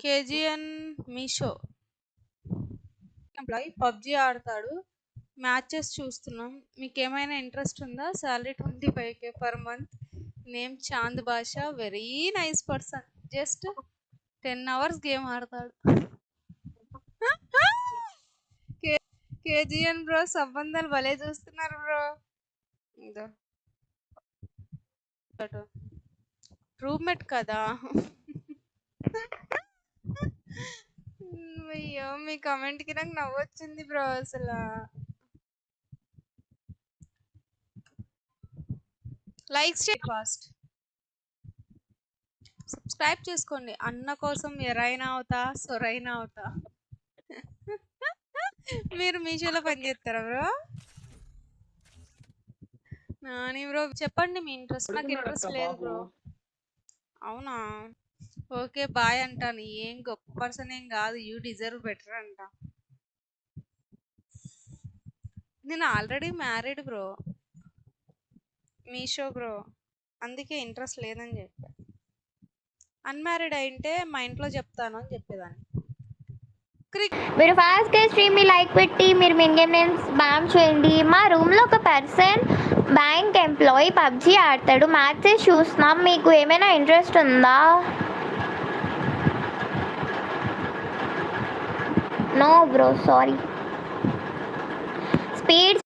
KGN Meesho employee PUBG ఆడతాడు. Matches చూస్తున్నాం. మీకు ఏమైనా ఇంట్రెస్ట్ ఉందా? Salary 25K per month. Name Chand Basha. Very nice person. Just 10 hours game ఆడతాడు. కేజీఎన్ బ్రో సంబంధాలు భలే చూస్తున్నారు బ్రో. ఇదో రూమ్మేట్ కదా. అయ్యో మీ కామెంట్కి నాకు నవ్వొచ్చింది బ్రో. అసలు లైక్ ఫాస్ట్ సబ్స్క్రైబ్ చేసుకోండి. అన్న కోసం ఎరైనా అవుతా సొరైనా అవుతా. మీరు మీషోలో పనిచేస్తారా బ్రో? నాని బ్రో చెప్పండి మీ ఇంట్రెస్ట్. నాకు ఇంట్రెస్ట్ లేదు బ్రో. అవునా? ఓకే బాయ్ అంటాను. ఏం గొప్ప పర్సన్ ఏం కాదు. యూ డిజర్వ్ బెటర్ అంట. నేను already married bro. Meesho bro అందుకే ఇంట్రెస్ట్ లేదని చెప్పా. అన్మ్యారీడ్ అయింటే మా ఇంట్లో చెప్తాను అని చెప్పేదాన్ని. మీరు ఫాస్ట్గా స్ట్రీమ్ని లైక్ పెట్టి మీరు మిన్ గేమ్ నేమ్స్ స్పామ్ చేయండి. మా రూమ్లో ఒక పర్సన్ బ్యాంక్ ఎంప్లాయీ పబ్జి ఆడతాడు. మ్యాచెస్ చూస్తున్నాం. మీకు ఏమైనా ఇంట్రెస్ట్ ఉందా? No bro sorry. స్పీడ్